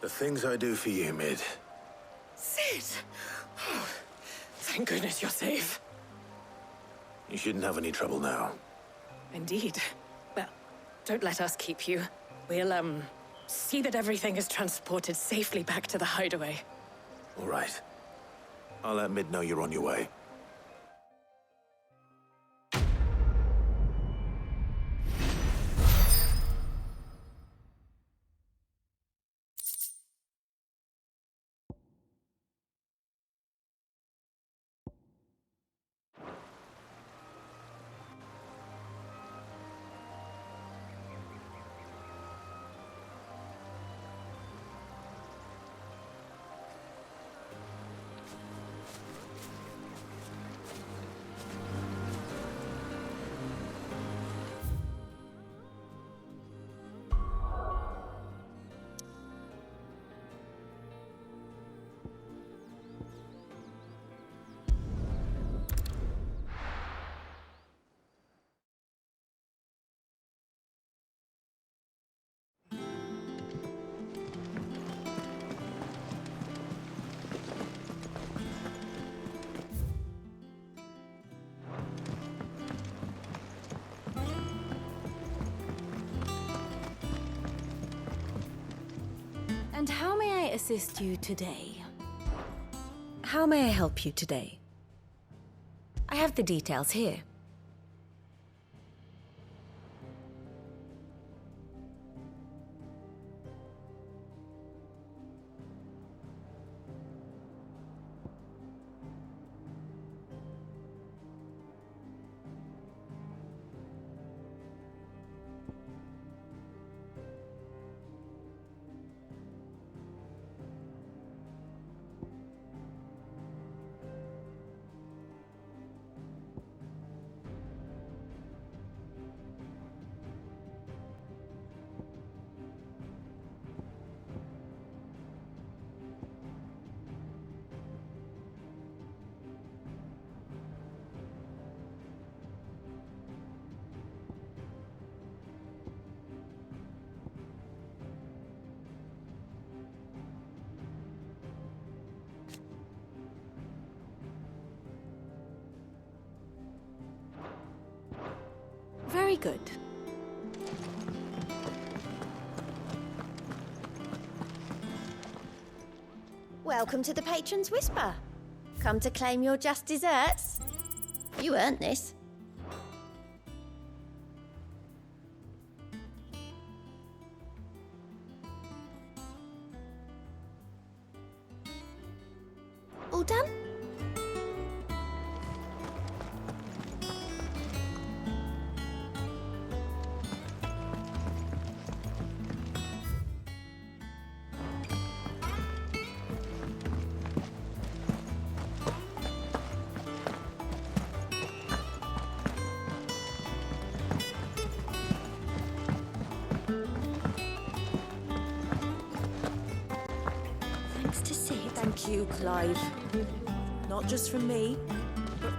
The things I do for you, Mid. Sid! Oh, thank goodness you're safe. You shouldn't have any trouble now. Indeed. Well, don't let us keep you. We'll, see that everything is transported safely back to the hideaway. All right. I'll let Mid know you're on your way. And how may I assist you today? How may I help you today? I have the details here. Very good. Welcome to the Patron's Whisper. Come to claim your just desserts? You earned this. All done? Thank you, Clive. Not just from me, but...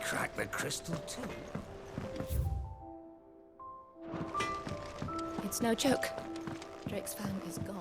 crack the crystal too. It's no joke. Drake's fang is gone.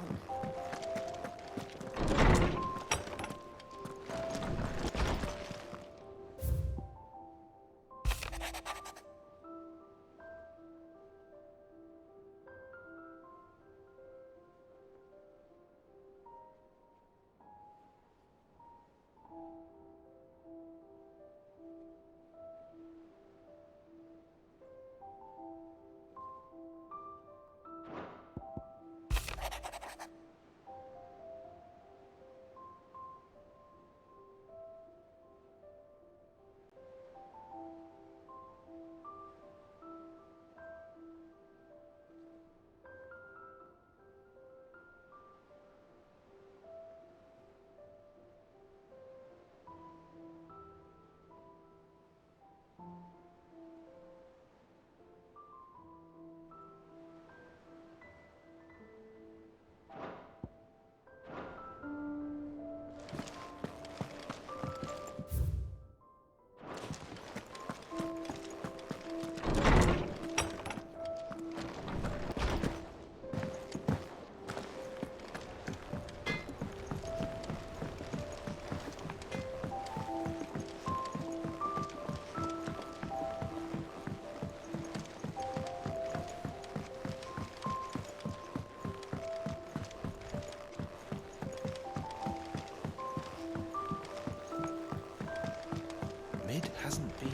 Mid hasn't been.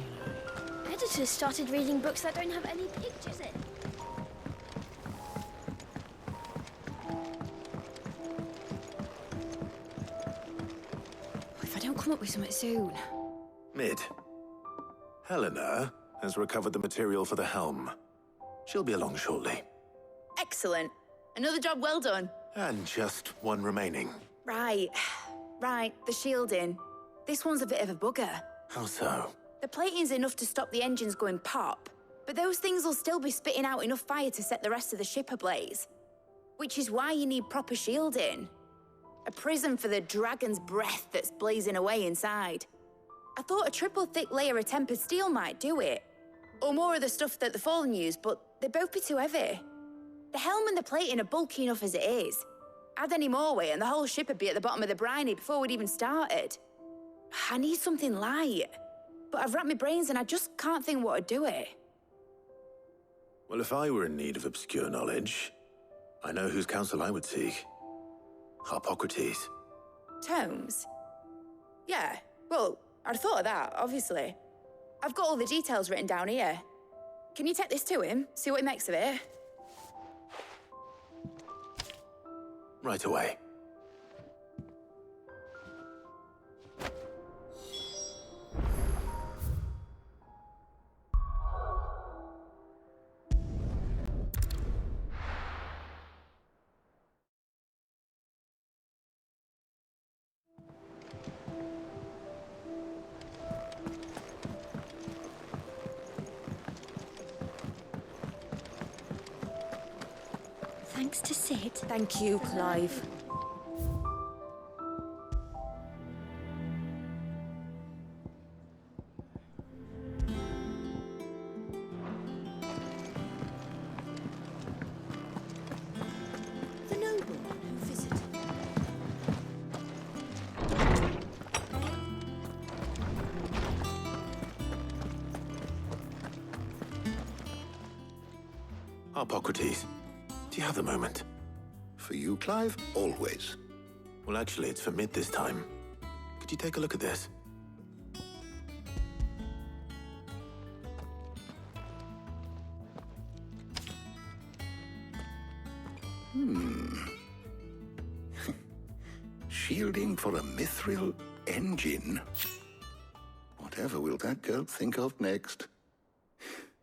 Editors started reading books that don't have any pictures in. If I don't come up with something soon. Mid. Helena has recovered the material for the helm. She'll be along shortly. Excellent. Another job well done. And just one remaining. Right. Right, the shielding. This one's a bit of a bugger. How so? The plating's enough to stop the engines going pop, but those things will still be spitting out enough fire to set the rest of the ship ablaze. Which is why you need proper shielding. A prison for the dragon's breath that's blazing away inside. I thought a triple thick layer of tempered steel might do it. Or more of the stuff that the Fallen use, but they'd both be too heavy. The helm and the plating are bulky enough as it is. Add any more weight and the whole ship would be at the bottom of the briny before we'd even started. I need something light. But I've racked my brains and I just can't think what would do it. Well, if I were in need of obscure knowledge, I know whose counsel I would seek. Harpocrates. Tomes? Yeah, well, I'd thought of that, obviously. I've got all the details written down here. Can you take this to him, see what he makes of it? Right away. Thanks to Sid. Thank you, Clive. The nobleman who visited. Harpocrates, do you have a moment? For you, Clive, always. Well, actually, it's for Mid this time. Could you take a look at this? Shielding for a mithril engine. Whatever will that girl think of next?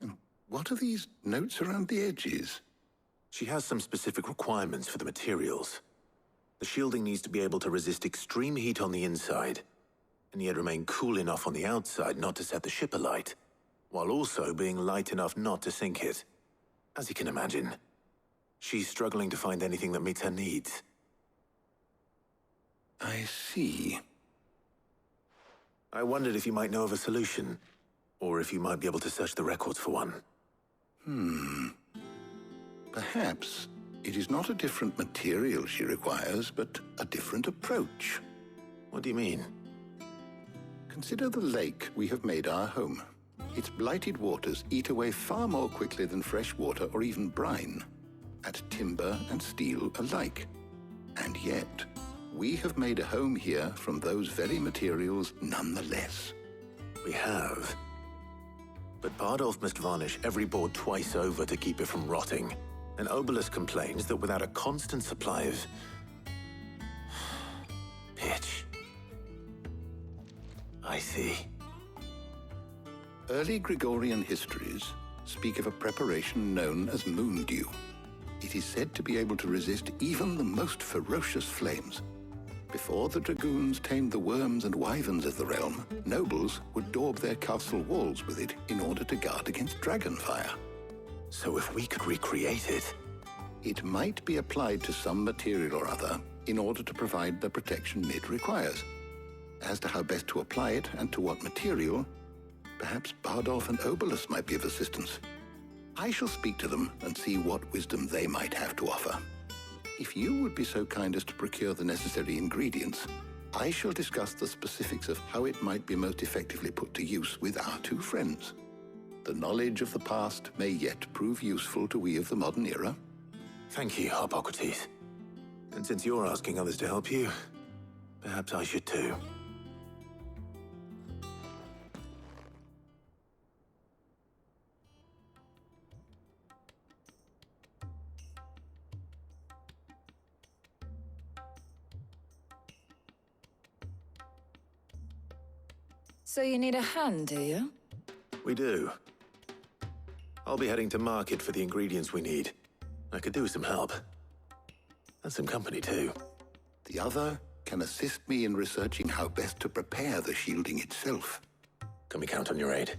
And what are these notes around the edges? She has some specific requirements for the materials. The shielding needs to be able to resist extreme heat on the inside, and yet remain cool enough on the outside not to set the ship alight, while also being light enough not to sink it. As you can imagine, she's struggling to find anything that meets her needs. I see. I wondered if you might know of a solution. Or if you might be able to search the records for one. Perhaps it is not a different material she requires, but a different approach. What do you mean? Consider the lake we have made our home. Its blighted waters eat away far more quickly than fresh water or even brine, at timber and steel alike. And yet, we have made a home here from those very materials nonetheless. We have. But Bardolph must varnish every board twice over to keep it from rotting. And Obelus complains that without a constant supply of pitch. I see. Early Gregorian histories speak of a preparation known as moon dew. It is said to be able to resist even the most ferocious flames. Before the dragoons tamed the worms and wyverns of the realm, nobles would daub their castle walls with it in order to guard against dragon fire. So if we could recreate it... It might be applied to some material or other in order to provide the protection it requires. As to how best to apply it and to what material, perhaps Bardolph and Obelus might be of assistance. I shall speak to them and see what wisdom they might have to offer. If you would be so kind as to procure the necessary ingredients, I shall discuss the specifics of how it might be most effectively put to use with our two friends. The knowledge of the past may yet prove useful to we of the modern era. Thank you, Hippocrates. And since you're asking others to help you, perhaps I should too. So you need a hand, do you? We do. I'll be heading to market for the ingredients we need. I could do with some help. And some company, too. The other can assist me in researching how best to prepare the shielding itself. Can we count on your aid?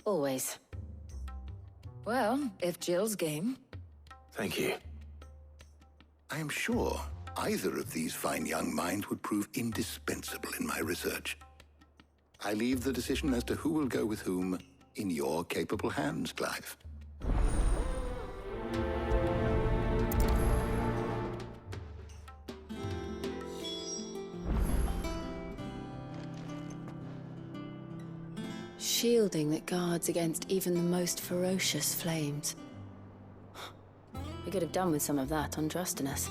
Always. Well, if Jill's game. Thank you. I am sure either of these fine young minds would prove indispensable in my research. I leave the decision as to who will go with whom in your capable hands, Clive. Shielding that guards against even the most ferocious flames. We could have done with some of that on Drustinus.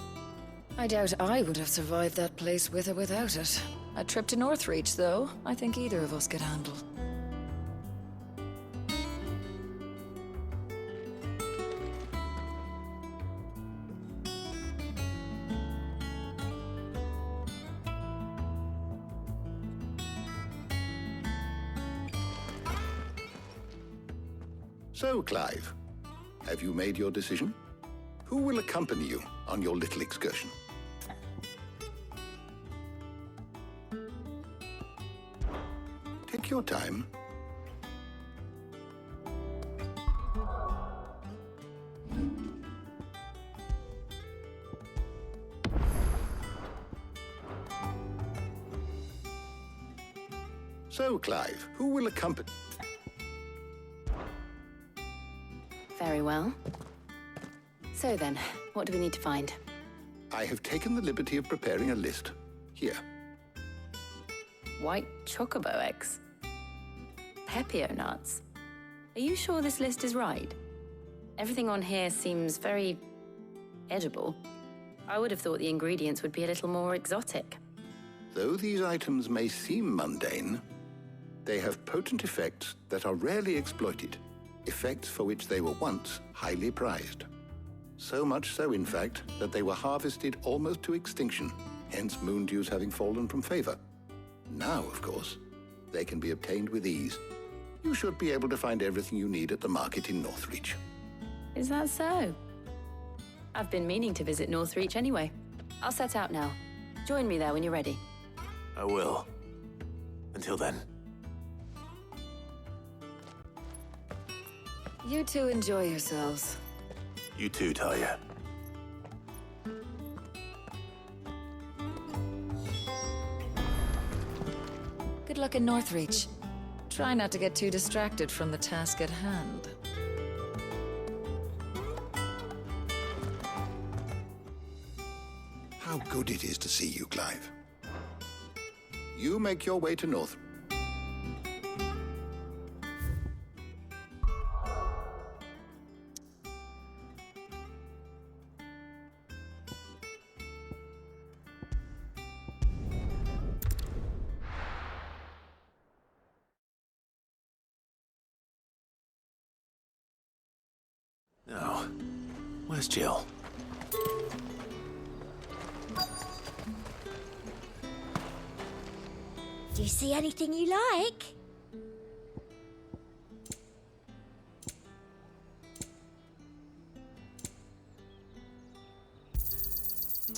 I doubt I would have survived that place with or without it. A trip to Northreach, though, I think either of us could handle. So, Clive, have you made your decision? Who will accompany you on your little excursion? Take your time. So, Clive, who will accompany... Very well. So then, what do we need to find? I have taken the liberty of preparing a list. Here. White chocobo eggs. Pepio nuts. Are you sure this list is right? Everything on here seems very edible. I would have thought the ingredients would be a little more exotic. Though these items may seem mundane, they have potent effects that are rarely exploited, effects for which they were once highly prized. So much so, in fact, that they were harvested almost to extinction, hence moon dews having fallen from favor. Now, of course, they can be obtained with ease. You should be able to find everything you need at the market in Northreach. Is that so? I've been meaning to visit Northreach anyway. I'll set out now. Join me there when you're ready. I will. Until then. You two enjoy yourselves. You too, Talia. Good luck in Northreach. Try not to get too distracted from the task at hand. How good it is to see you, Clive. You make your way to North. Now, where's Jill? Do you see anything you like?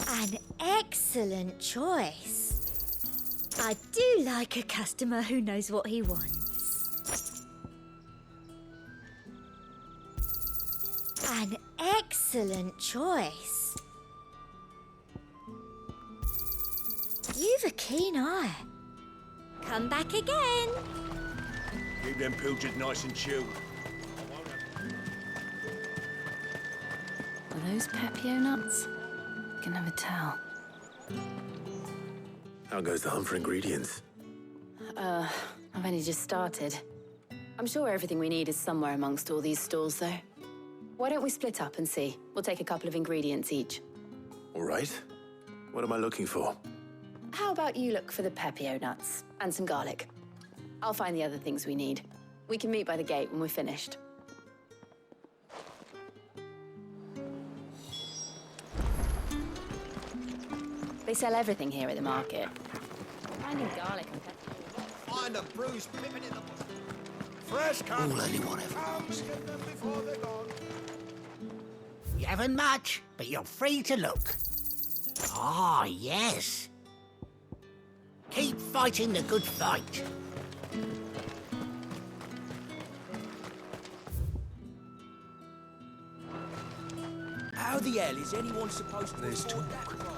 An excellent choice. I do like a customer who knows what he wants. An excellent choice. You've a keen eye. Come back again. Keep them pilchards nice and chilled. Are those Pepio nuts? Can never tell. How goes the hunt for ingredients? I've only just started. I'm sure everything we need is somewhere amongst all these stalls, though. Why don't we split up and see? We'll take a couple of ingredients each. All right. What am I looking for? How about you look for the Pepio nuts and some garlic? I'll find the other things we need. We can meet by the gate when we're finished. They sell everything here at the market. Finding garlic and pepper. Find a bruised pippin in the bush. Fresh cut. All anyone ever wants. Get them before they're gone. You haven't much, but you're free to look. Ah, yes. Keep fighting the good fight. How the hell is anyone supposed to... There's talk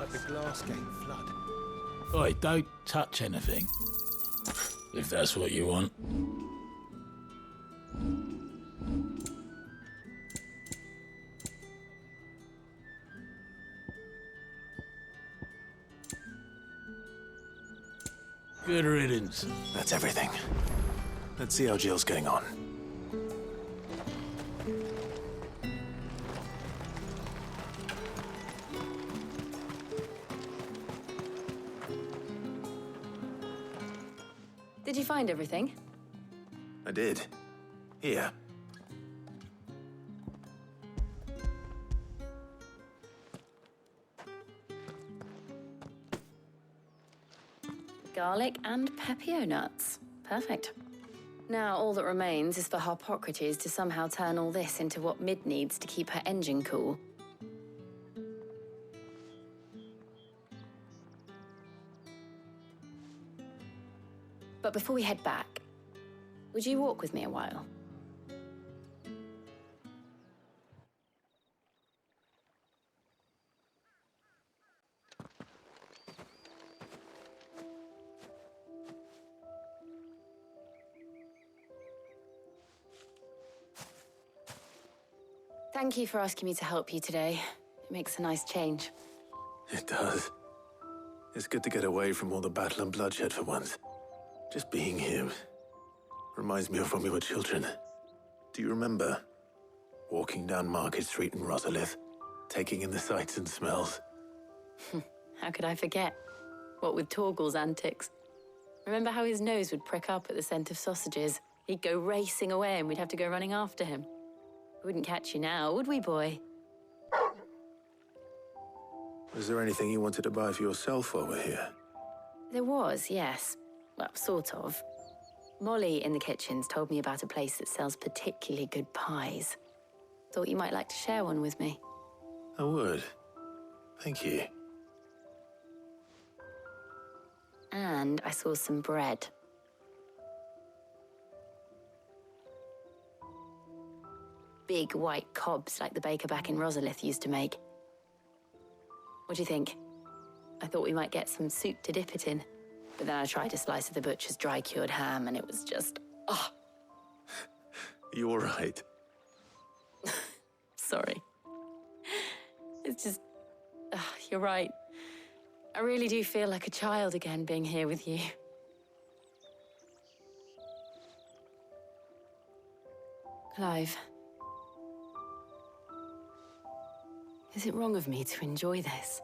at the Glassgate flood. Oi, don't touch anything. If that's what you want. Good riddance. That's everything. Let's see how Jill's getting on. Did you find everything? I did. Here. Garlic and Pepio nuts. Perfect. Now, all that remains is for Harpocrates to somehow turn all this into what Mid needs to keep her engine cool. But before we head back, would you walk with me a while? Thank you for asking me to help you today. It makes a nice change. It does. It's good to get away from all the battle and bloodshed for once. Just being here reminds me of when we were children. Do you remember walking down Market Street in Rosalith, taking in the sights and smells? How could I forget? What with Torgal's antics. Remember how his nose would prick up at the scent of sausages? He'd go racing away and we'd have to go running after him. We wouldn't catch you now, would we, boy? Was there anything you wanted to buy for yourself while we're here? There was, yes. Well, sort of. Molly in the kitchens told me about a place that sells particularly good pies. Thought you might like to share one with me. I would. Thank you. And I saw some bread. Big white cobs like the baker back in Rosalith used to make. What do you think? I thought we might get some soup to dip it in. But then I tried a slice of the butcher's dry-cured ham and it was just... You all right? Sorry. It's just... you're right. I really do feel like a child again being here with you. Clive. Is it wrong of me to enjoy this?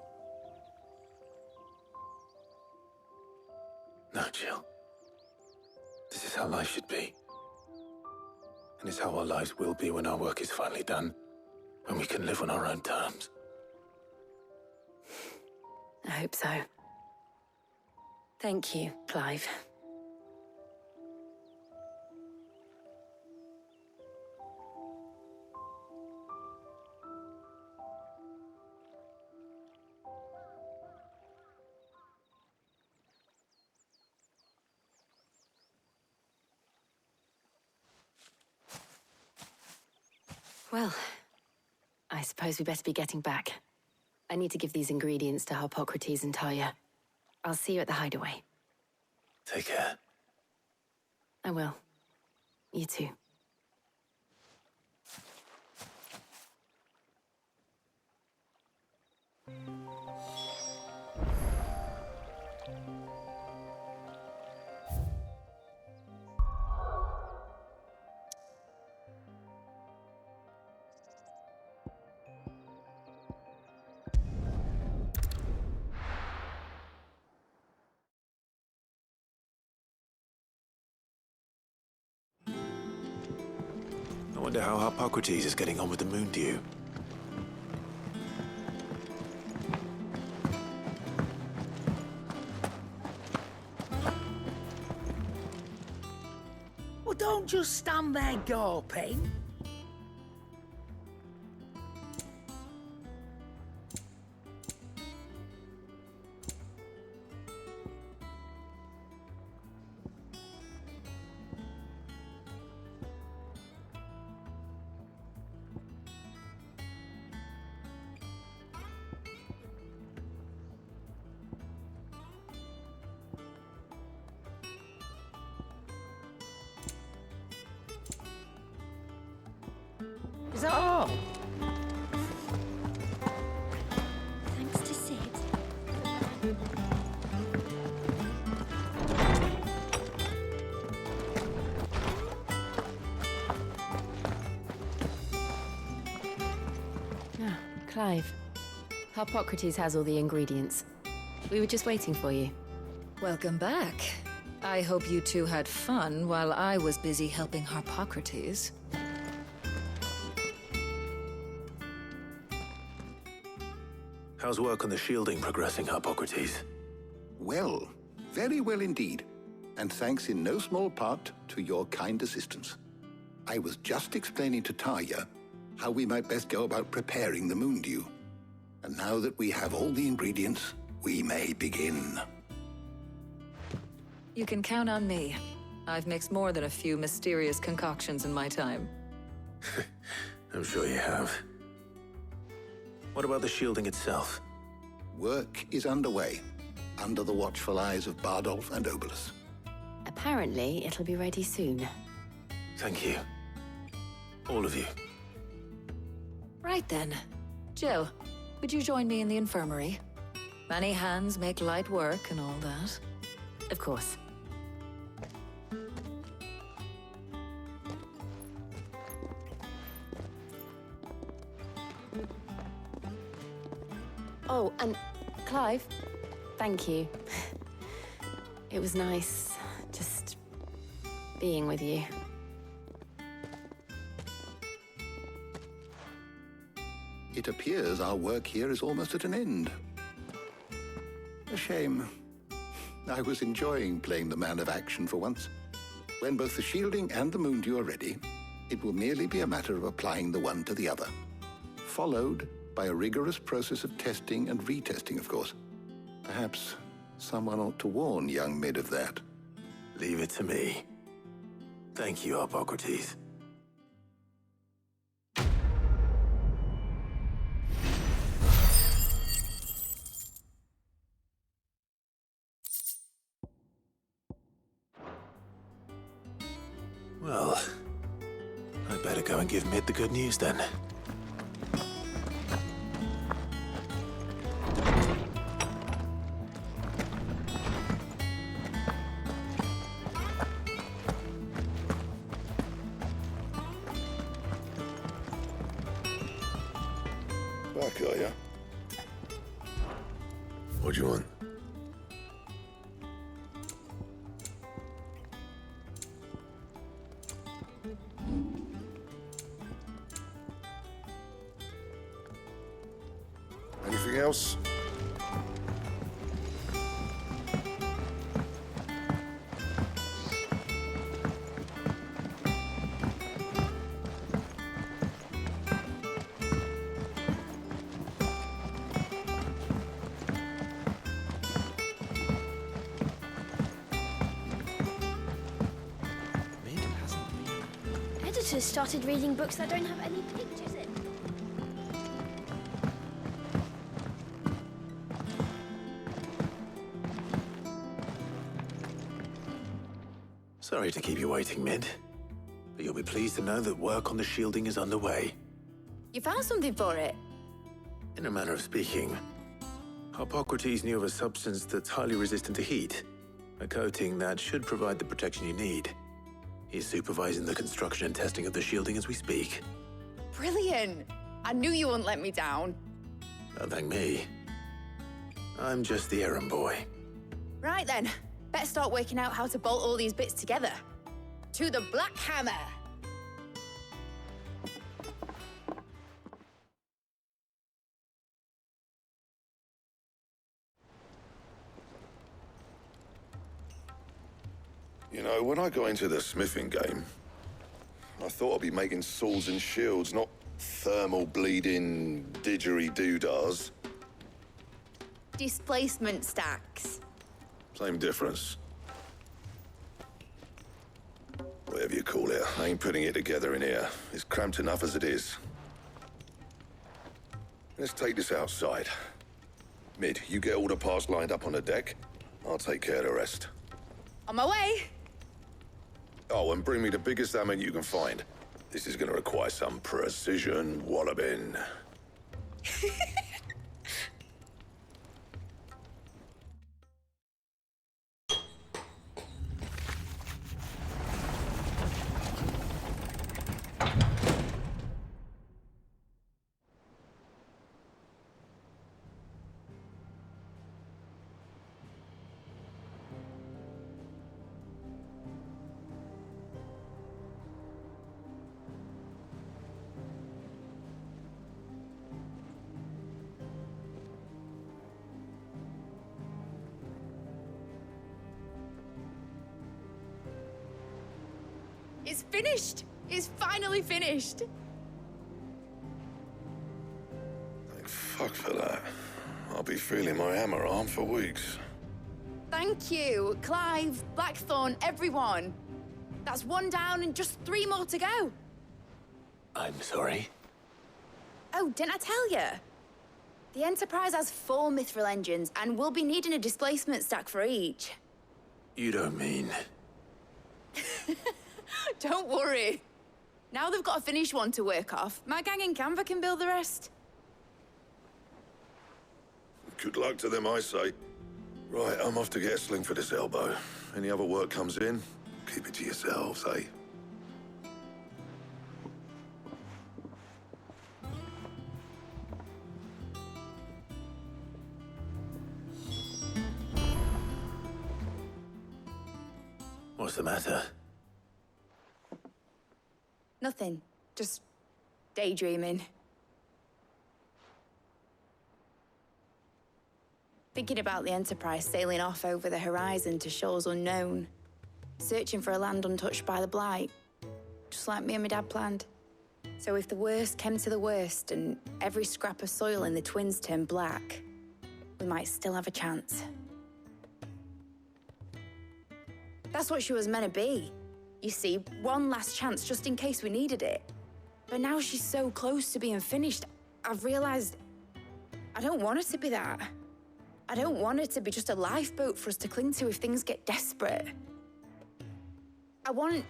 No, Jill. This is how life should be. And it's how our lives will be when our work is finally done. When we can live on our own terms. I hope so. Thank you, Clive. Well, I suppose we better be getting back. I need to give these ingredients to Harpocrates and Talia. I'll see you at the hideaway. Take care. I will. You too. I wonder how Harpocrates is getting on with the moon dew. Well, don't just stand there gawping. Is that all? Thanks to Sid. Clive. Harpocrates has all the ingredients. We were just waiting for you. Welcome back. I hope you two had fun while I was busy helping Harpocrates. How's work on the shielding progressing, Harpocrates? Well, very well indeed. And thanks in no small part to your kind assistance. I was just explaining to Talia how we might best go about preparing the moon dew. And now that we have all the ingredients, we may begin. You can count on me. I've mixed more than a few mysterious concoctions in my time. I'm sure you have. What about the shielding itself? Work is underway, under the watchful eyes of Bardolph and Obolus. Apparently, it'll be ready soon. Thank you. All of you. Right then. Jill, would you join me in the infirmary? Many hands make light work and all that. Of course. Oh, and Clive, thank you. It was nice just being with you. It appears our work here is almost at an end. A shame. I was enjoying playing the man of action for once. When both the shielding and the moon dew are ready, it will merely be a matter of applying the one to the other, followed by a rigorous process of testing and retesting, of course. Perhaps someone ought to warn young Mid of that. Leave it to me. Thank you, Harpocrates. I'd better go and give Mid the good news then. Back, are ya? What do you want? Anything else? Editors started reading books that don't have any pictures in. Sorry to keep you waiting, Mid. But you'll be pleased to know that work on the shielding is underway. You found something for it? In a manner of speaking, Hippocrates knew of a substance that's highly resistant to heat. A coating that should provide the protection you need. He's supervising the construction and testing of the shielding as we speak. Brilliant! I knew you wouldn't let me down. Don't thank me. I'm just the errand boy. Right then, better start working out how to bolt all these bits together. To the Black Hammer! You know, when I got into the smithing game, I thought I'd be making swords and shields, not thermal bleeding didgeridoo-dahs. Displacement stacks. Same difference. Whatever you call it, I ain't putting it together in here. It's cramped enough as it is. Let's take this outside. Mid, you get all the parts lined up on the deck. I'll take care of the rest. On my way! Oh, and bring me the biggest hammer you can find. This is gonna require some precision walloping. It's finished! It's finally finished! Thank fuck for that. I'll be feeling my hammer arm for weeks. Thank you, Clive, Blackthorn, everyone. That's one down and just 3 more to go. I'm sorry. Oh, didn't I tell you? The Enterprise has 4 mithril engines, and we'll be needing a displacement stack for each. You don't mean... Don't worry. Now they've got a finished one to work off, my gang in Canva can build the rest. Good luck to them, I say. Right, I'm off to get a sling for this elbow. Any other work comes in, keep it to yourselves, eh? What's the matter? Nothing. Just daydreaming. Thinking about the Enterprise sailing off over the horizon to shores unknown. Searching for a land untouched by the Blight. Just like me and my dad planned. So if the worst came to the worst and every scrap of soil in the Twins turned black, we might still have a chance. That's what she was meant to be. You see, one last chance just in case we needed it. But now she's so close to being finished, I've realized I don't want it to be that. I don't want it to be just a lifeboat for us to cling to if things get desperate. I want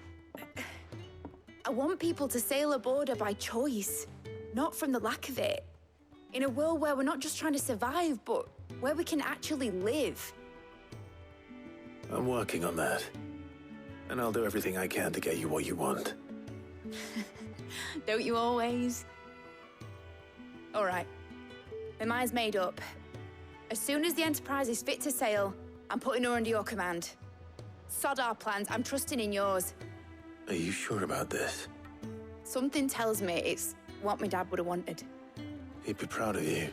want people to sail a border by choice, not from the lack of it. In a world where we're not just trying to survive, but where we can actually live. I'm working on that. And I'll do everything I can to get you what you want. Don't you always? All right. My mind's made up. As soon as the Enterprise is fit to sail, I'm putting her under your command. Sod our plans, I'm trusting in yours. Are you sure about this? Something tells me it's what my dad would have wanted. He'd be proud of you.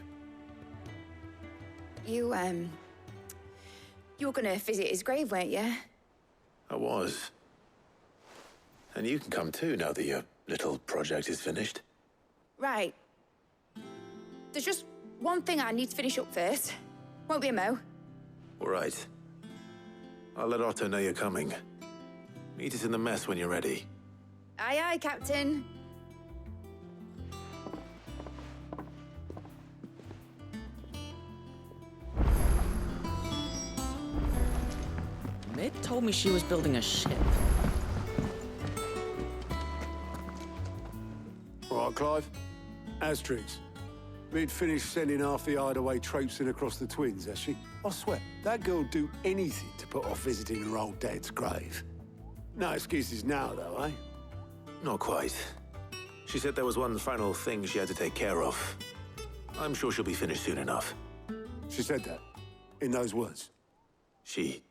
You were gonna visit his grave, weren't you? I was. And you can come too, now that your little project is finished. Right. There's just one thing I need to finish up first. Won't be a mo. All right. I'll let Otto know you're coming. Meet us in the mess when you're ready. Aye, aye, Captain. Mid told me she was building a ship. All right, Clive. Asterix. Mid finished sending half the hideaway traipsing across the twins, has she? I swear, that girl'd do anything to put off visiting her old dad's grave. No excuses now, though, eh? Not quite. She said there was one final thing she had to take care of. I'm sure she'll be finished soon enough. She said that? In those words? She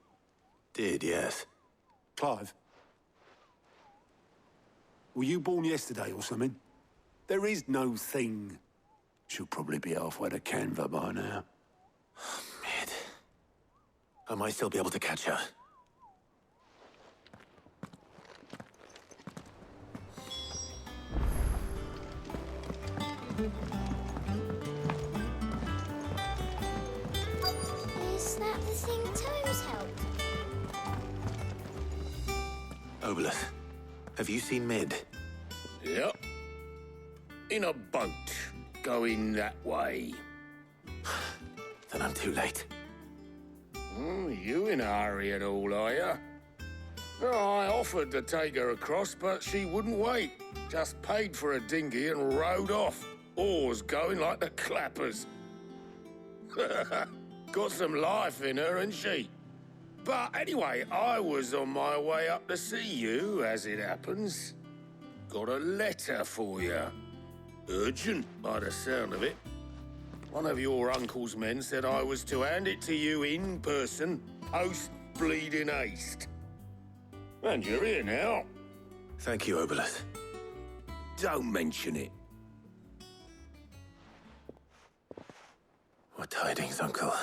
did, yes. Clive? Were you born yesterday or something? There is no thing. She'll probably be halfway to Canva by now. Mid. I might still be able to catch her. Is that the thing Tomes helped? Obolus, have you seen Mid? Yep. In a boat, going that way. Then I'm too late. Oh, you in a hurry at all, are you? Oh, I offered to take her across, but she wouldn't wait. Just paid for a dinghy and rowed off. Oars going like the clappers. Got some life in her, ain't she? But anyway, I was on my way up to see you, as it happens. Got a letter for you. Urgent, by the sound of it. One of your uncle's men said I was to hand it to you in person, post-bleeding haste. And you're here now. Thank you, Obolus. Don't mention it. What tidings, Uncle?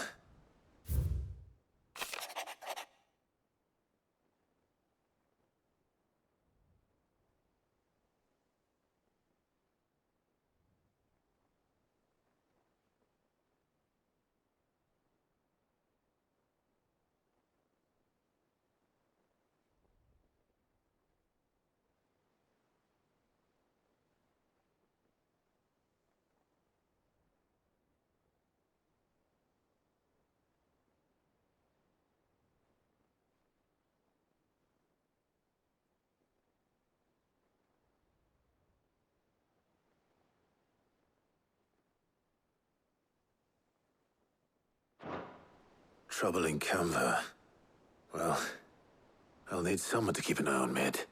Trouble in Canva. Well, I'll need someone to keep an eye on Mid.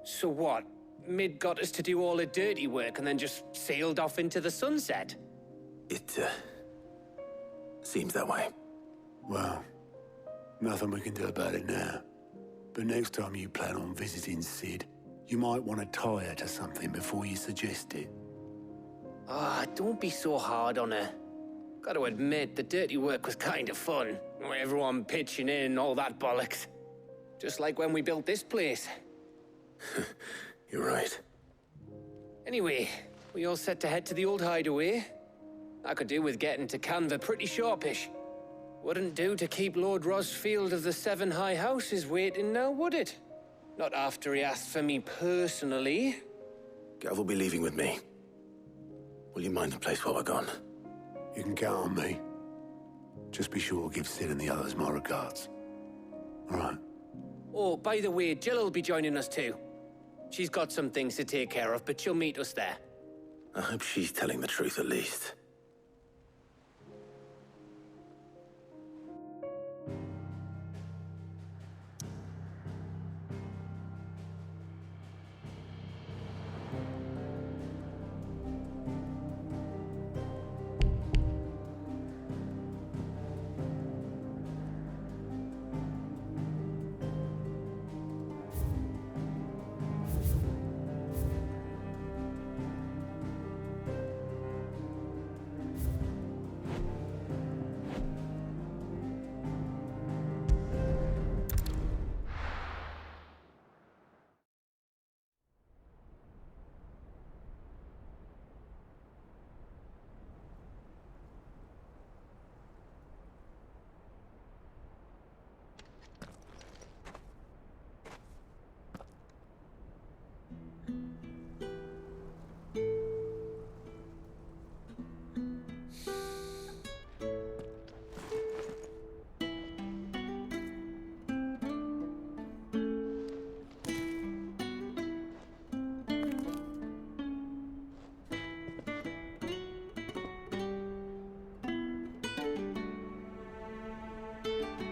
So what? Mid got us to do all the dirty work and then just sailed off into the sunset? It, seems that way. Well, nothing we can do about it now. But next time you plan on visiting Sid, you might want to tie her to something before you suggest it. Ah, don't be so hard on her. Gotta admit, the dirty work was kind of fun. Everyone pitching in and all that bollocks. Just like when we built this place. You're right. Anyway, we all set to head to the old hideaway. I could do with getting to Canva pretty sharpish. Wouldn't do to keep Lord Rosfield of the Seven High Houses waiting now, would it? Not after he asked for me personally. Gav will be leaving with me. Will you mind the place while we're gone? You can count on me. Just be sure to give Sid and the others my regards. All right. Oh, by the way, Jill will be joining us too. She's got some things to take care of, but she'll meet us there. I hope she's telling the truth at least.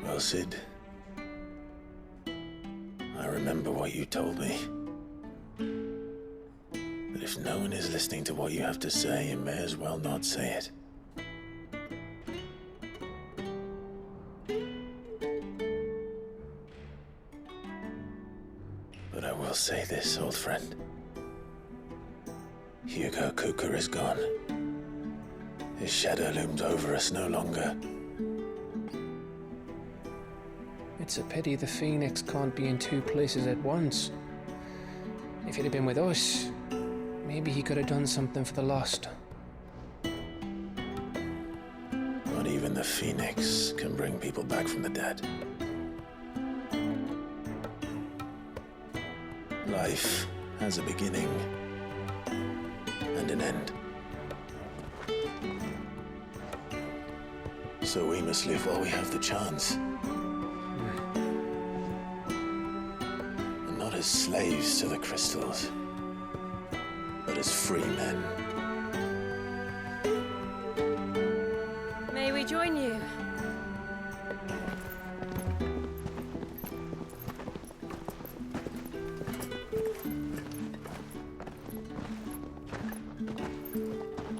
Well, Sid, I remember what you told me. But if no one is listening to what you have to say, you may as well not say it. But I will say this, old friend. Hugo Cooker is gone. His shadow looms over us no longer. It's a pity the Phoenix can't be in two places at once. If he'd have been with us, maybe he could have done something for the lost. Not even the Phoenix can bring people back from the dead. Life has a beginning and an end. So we must live while we have the chance. Not as slaves to the crystals, but as free men. May we join you?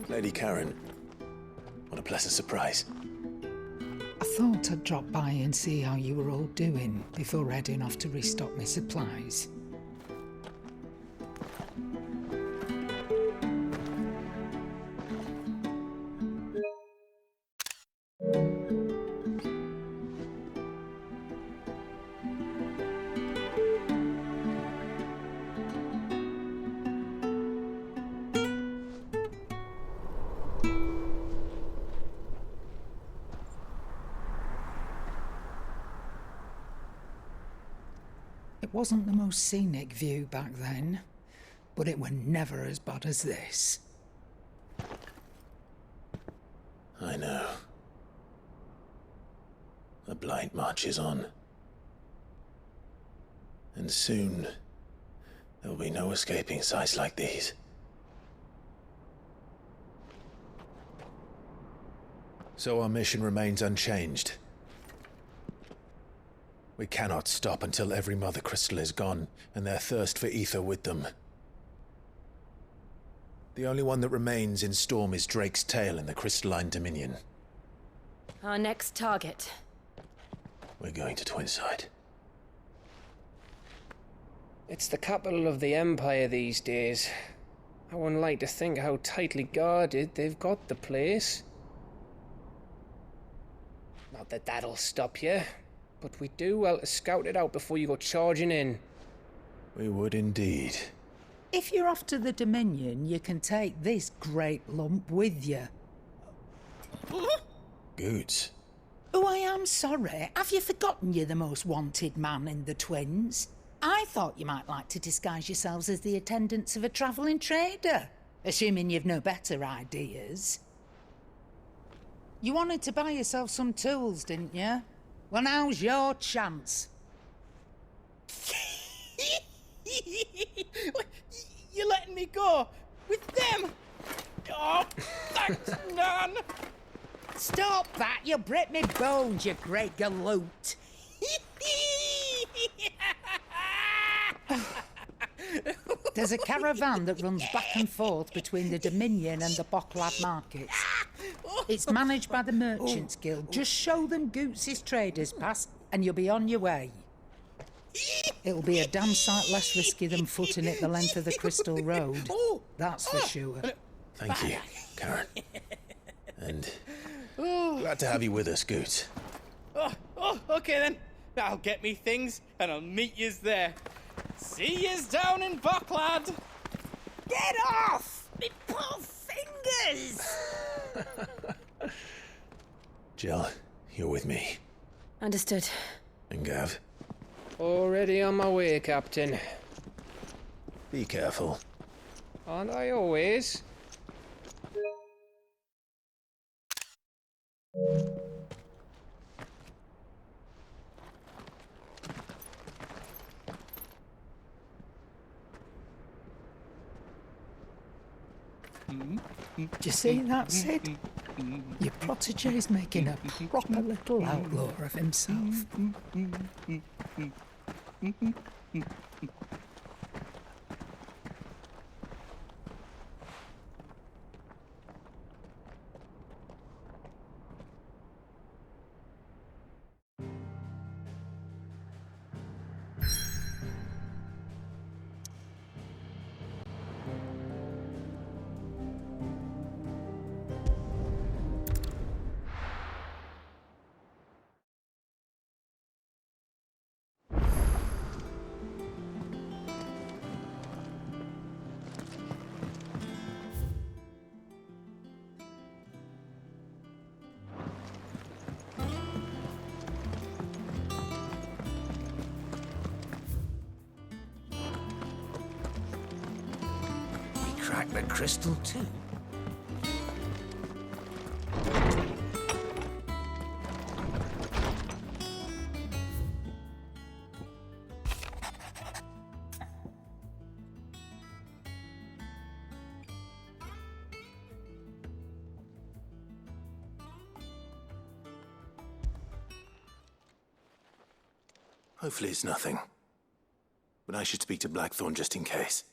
Lady Karen, what a pleasant surprise. I thought I'd drop by and see how you were all doing before heading off to restock my supplies. It wasn't the most scenic view back then, but it were never as bad as this. I know. The blight marches on. And soon, there will be no escaping sights like these. So our mission remains unchanged. We cannot stop until every Mother Crystal is gone, and their thirst for ether with them. The only one that remains in Storm is Drake's Tail in the Crystalline Dominion. Our next target. We're going to Twinside. It's the capital of the Empire these days. I wouldn't like to think how tightly guarded they've got the place. Not that that'll stop you. But we'd do well to scout it out before you go charging in. We would indeed. If you're off to the Dominion, you can take this great lump with you. Goods. Oh, I am sorry. Have you forgotten you're the most wanted man in the Twins? I thought you might like to disguise yourselves as the attendants of a travelling trader, assuming you've no better ideas. You wanted to buy yourself some tools, didn't you? Well, now's your chance. You're letting me go? With them? Oh, thanks, Nan! Stop that! You'll break me bones, you great galoot! There's a caravan that runs back and forth between the Dominion and the Bocklad markets. It's managed by the Merchants Guild. Just show them Goots' traders pass and you'll be on your way. It'll be a damn sight less risky than footing it the length of the Crystal Road. That's for sure. Thank you, Karen. And glad to have you with us, Goots. Okay then. I'll get me things and I'll meet yous there. See yous down in Bocklad. Get off! Me poor fingers! Jill, you're with me. Understood. And Gav? Already on my way, Captain. Be careful. Aren't I always? Do you see that, Sid? Your protege's making a proper little outlaw of himself. Crack the crystal too. Hopefully it's nothing. But I should speak to Blackthorn just in case.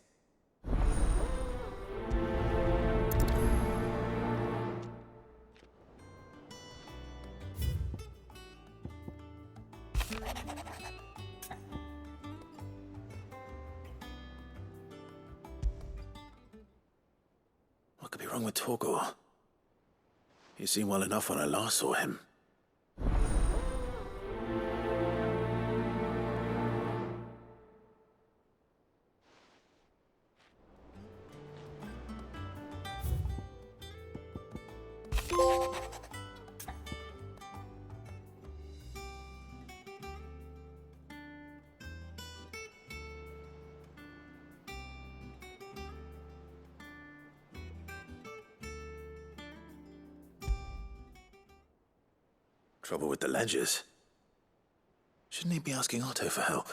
What could be wrong with Torgor? He seemed well enough when I last saw him. Trouble with the ledgers. Shouldn't he be asking Otto for help?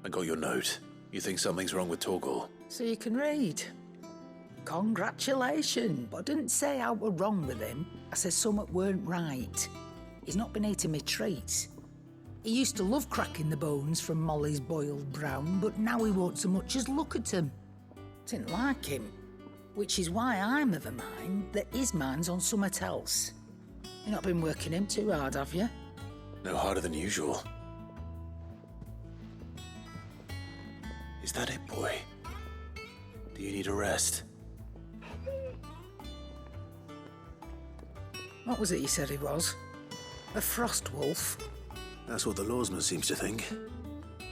I got your note. You think something's wrong with Torgor? So you can read. Congratulations. But I didn't say I were wrong with him. I said something weren't right. He's not been eating me treats. He used to love cracking the bones from Molly's boiled brown, but now he won't so much as look at them. Didn't like him. Which is why I'm of a mind that his mind's on something else. You've not been working him too hard, have you? No harder than usual. Is that it, boy? Do you need a rest? What was it you said he was? A frost wolf? That's what the lawsman seems to think.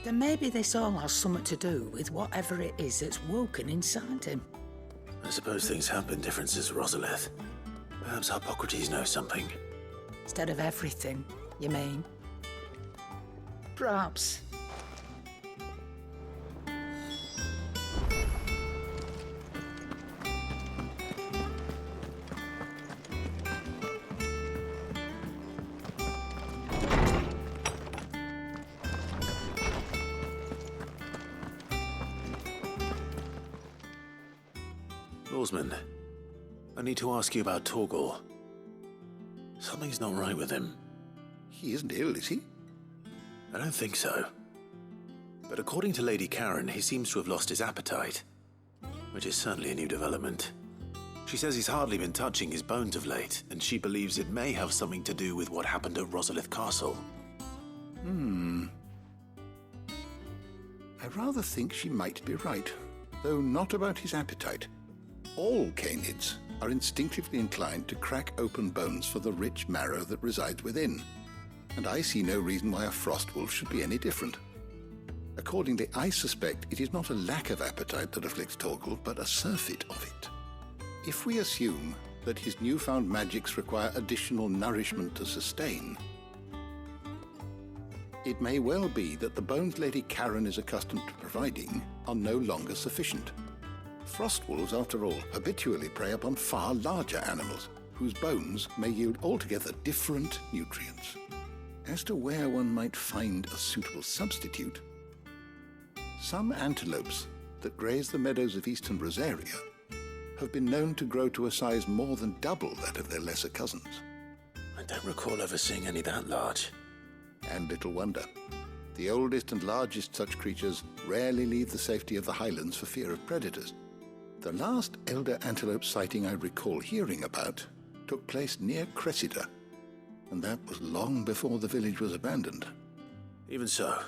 Then maybe this all has something to do with whatever it is that's woken inside him. I suppose things have been different since Rosalith. Perhaps Hippocrates knows something. Instead of everything, you mean? Perhaps. Lawsman, I need to ask you about Torgal. Something's not right with him. He isn't ill, is he? I don't think so. But according to Lady Karen, he seems to have lost his appetite, which is certainly a new development. She says he's hardly been touching his bones of late, and she believes it may have something to do with what happened at Rosalith Castle. I rather think she might be right, though not about his appetite. All canids are instinctively inclined to crack open bones for the rich marrow that resides within, and I see no reason why a frost wolf should be any different. Accordingly, I suspect it is not a lack of appetite that afflicts Torgal, but a surfeit of it. If we assume that his newfound magics require additional nourishment to sustain, it may well be that the bones Lady Karen is accustomed to providing are no longer sufficient. Frost wolves, after all, habitually prey upon far larger animals, whose bones may yield altogether different nutrients. As to where one might find a suitable substitute, some antelopes that graze the meadows of eastern Rosaria have been known to grow to a size more than double that of their lesser cousins. I don't recall ever seeing any that large. And little wonder. The oldest and largest such creatures rarely leave the safety of the highlands for fear of predators. The last elder antelope sighting I recall hearing about took place near Cressida, and that was long before the village was abandoned. Even so,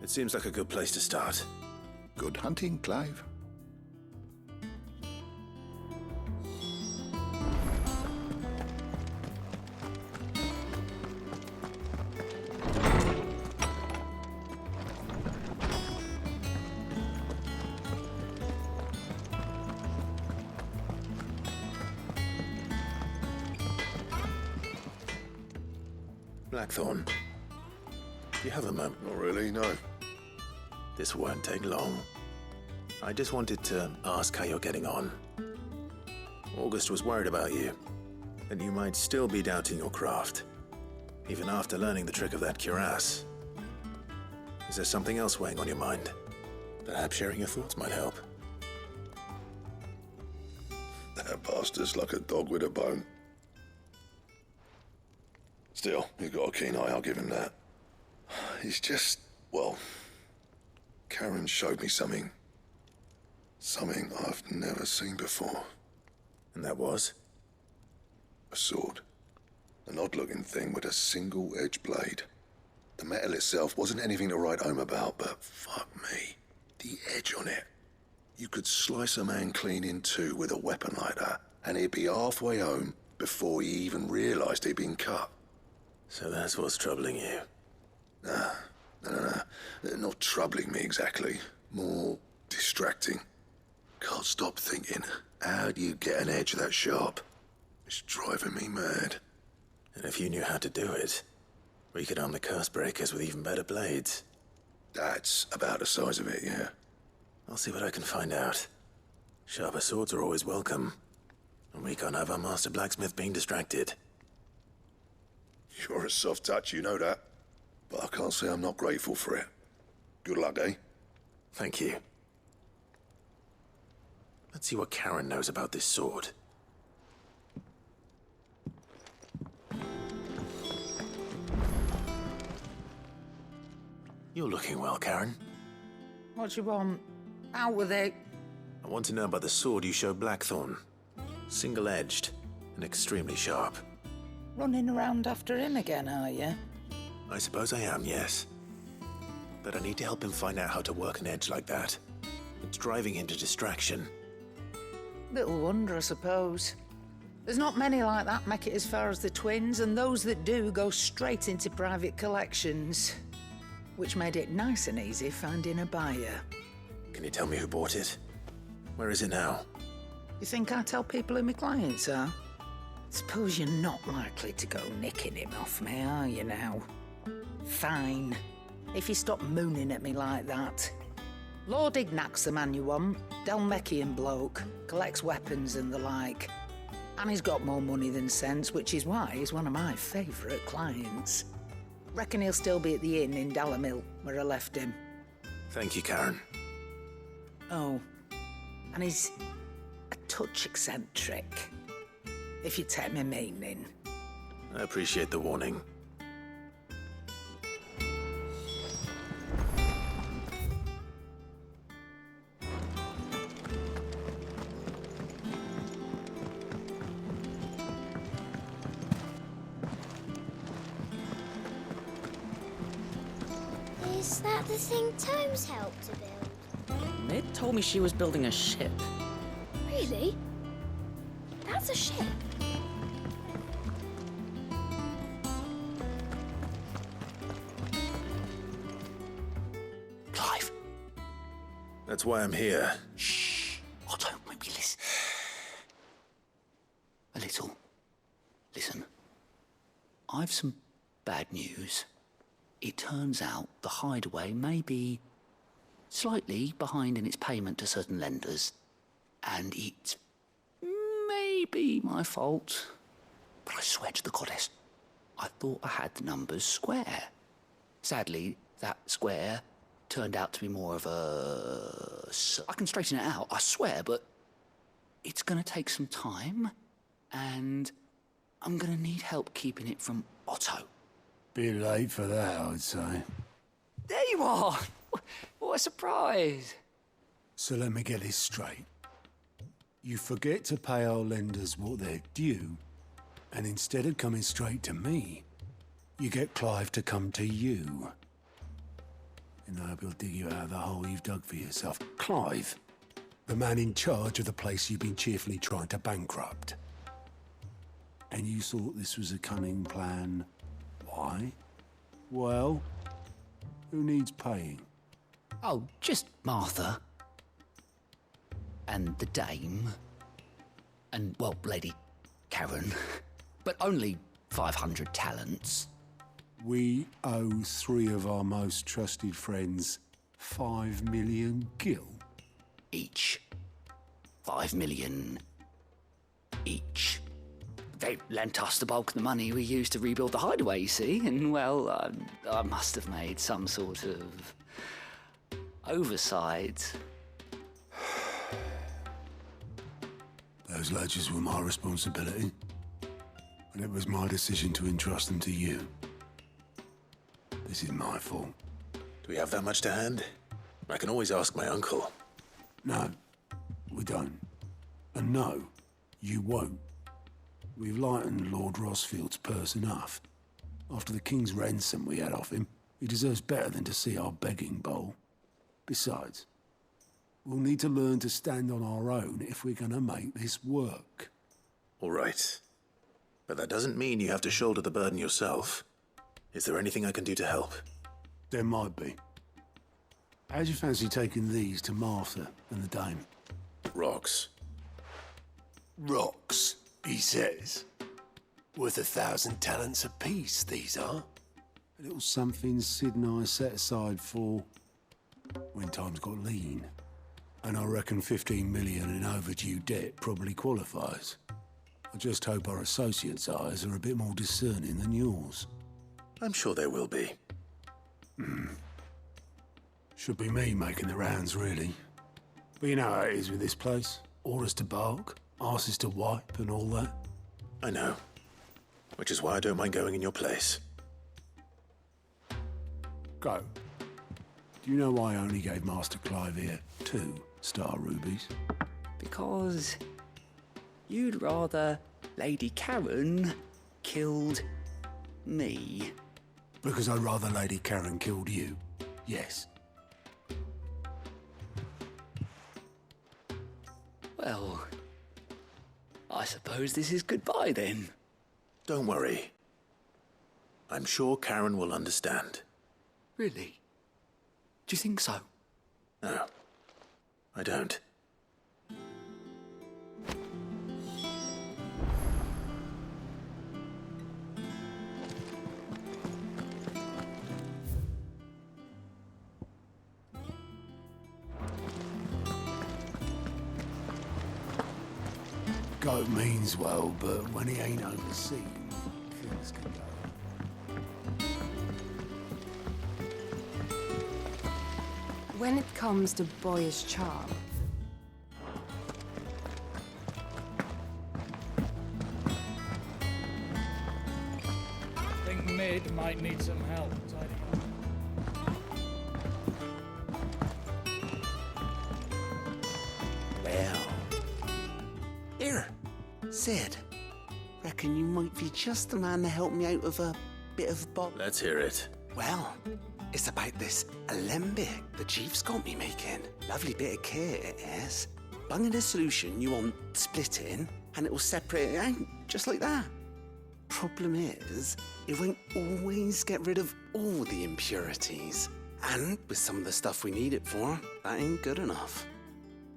it seems like a good place to start. Good hunting, Clive. Blackthorn, do you have a moment? Not really, no. This won't take long. I just wanted to ask how you're getting on. August was worried about you, that you might still be doubting your craft, even after learning the trick of that cuirass. Is there something else weighing on your mind? Perhaps sharing your thoughts might help. That bastard's like a dog with a bone. Still, you've got a keen eye, I'll give him that. He's just, well, Karen showed me something. Something I've never seen before. And that was? A sword. An odd-looking thing with a single-edged blade. The metal itself wasn't anything to write home about, but fuck me, the edge on it. You could slice a man clean in two with a weapon like that, and he'd be halfway home before he even realised he'd been cut. So that's what's troubling you? No. Not troubling me exactly. More distracting. Can't stop thinking, how do you get an edge that sharp? It's driving me mad. And if you knew how to do it, we could arm the curse breakers with even better blades. That's about the size of it, yeah. I'll see what I can find out. Sharper swords are always welcome. And we can't have our master blacksmith being distracted. You're a soft touch, you know that. But I can't say I'm not grateful for it. Good luck, eh? Thank you. Let's see what Karen knows about this sword. You're looking well, Karen. What do you want? Out with it. I want to know about the sword you showed Blackthorn. Single-edged and extremely sharp. Running around after him again, are you? I suppose I am, yes. But I need to help him find out how to work an edge like that. It's driving him to distraction. Little wonder, I suppose. There's not many like that make it as far as the twins, and those that do go straight into private collections. which made it nice and easy finding a buyer. Can you tell me who bought it? Where is it now? You think I tell people who my clients are? Suppose you're not likely to go nicking him off me, are you now? Fine. If you stop mooning at me like that. Lord Ignac's the man you want. Dalmekian bloke. Collects weapons and the like. And he's got more money than sense, which is why he's one of my favourite clients. Reckon he'll still be at the inn in Dalamil, where I left him. Thank you, Karen. Oh, and he's a touch eccentric, if you take my meaning. I appreciate the warning. Is that the thing Tomes helped to build? Mid told me she was building a ship. Really? That's a ship. Clive. That's why I'm here. Shh. Otto, maybe listen. A little. Listen. I've some bad news. It turns out the Hideaway may be slightly behind in its payment to certain lenders, and it may be my fault. But I swear to the goddess, I thought I had the numbers square. Sadly, that square turned out to be more of a... I can straighten it out, I swear, but it's going to take some time, and I'm going to need help keeping it from Otto. Bit late for that, I'd say. There you are! What a surprise! So let me get this straight. You forget to pay our lenders what they're due, and instead of coming straight to me, you get Clive to come to you. And I hope he'll dig you out of the hole you've dug for yourself. Clive, the man in charge of the place you've been cheerfully trying to bankrupt. And you thought this was a cunning plan. Why? Well, who needs paying? Oh, just Martha. And the dame. And, well, Lady Karen. But only 500 talents. We owe 3 of our most trusted friends 5 million gil. Each. 5 million each. They lent us the bulk of the money we used to rebuild the Hideaway, you see, and, well, I must have made some sort of oversight. Those ledgers were my responsibility, and it was my decision to entrust them to you. This is my fault. Do we have that much to hand? I can always ask my uncle. No, we don't. And no, you won't. We've lightened Lord Rosfield's purse enough. After the king's ransom we had off him, he deserves better than to see our begging bowl. Besides, we'll need to learn to stand on our own if we're going to make this work. All right. But that doesn't mean you have to shoulder the burden yourself. Is there anything I can do to help? There might be. How'd you fancy taking these to Martha and the dame? Rocks. Rocks, he says. Worth 1,000 talents apiece, these are. A little something Sid and I set aside for when times got lean. And I reckon 15 million in overdue debt probably qualifies. I just hope our associates' eyes are a bit more discerning than yours. I'm sure there will be. Should be me making the rounds, really. But you know how it is with this place. Orders to bark, arses to wipe, and all that. I know. Which is why I don't mind going in your place. Go. Do you know why I only gave Master Clive here 2 star rubies? Because you'd rather Lady Karen killed me. Because I'd rather Lady Karen killed you. Yes. Well, I suppose this is goodbye then. Don't worry. I'm sure Karen will understand. Really? Do you think so? No, I don't. Goat means well, but when he ain't overseen, things can go. When it comes to boyish charm, I think Mid might need some help tidying up. Well. Here, Sid. Reckon you might be just the man to help me out of a bit of Let's hear it. Well, it's about this alembic the chief's got me making. Lovely bit of kit it is. Bung in a solution you want splitting, and it will separate it out, just like that. Problem is, it won't always get rid of all the impurities. And with some of the stuff we need it for, that ain't good enough.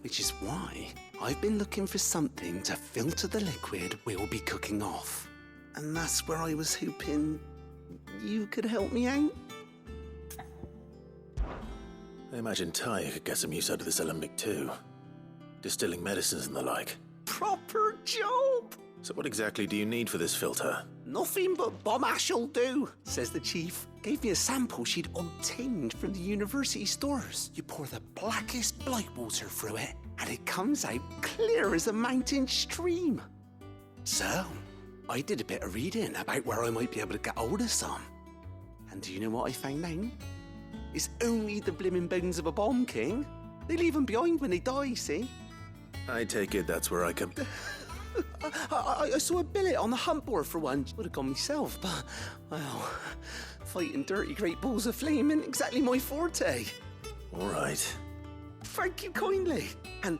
Which is why I've been looking for something to filter the liquid we'll be cooking off. And that's where I was hoping you could help me out. I imagine Ty could get some use out of this alembic too. Distilling medicines and the like. Proper job! So what exactly do you need for this filter? Nothing but bomb ash'll do, says the chief. Gave me a sample she'd obtained from the university stores. You pour the blackest blight water through it, and it comes out clear as a mountain stream. So, I did a bit of reading about where I might be able to get hold of some. And do you know what I found out? It's only the blimmin' bones of a bomb king. They leave them behind when they die, see? I take it that's where I come... I saw a billet on the hunt board for one. Would have gone myself, but, well, fighting dirty great balls of flame isn't exactly my forte. All right. Thank you kindly. And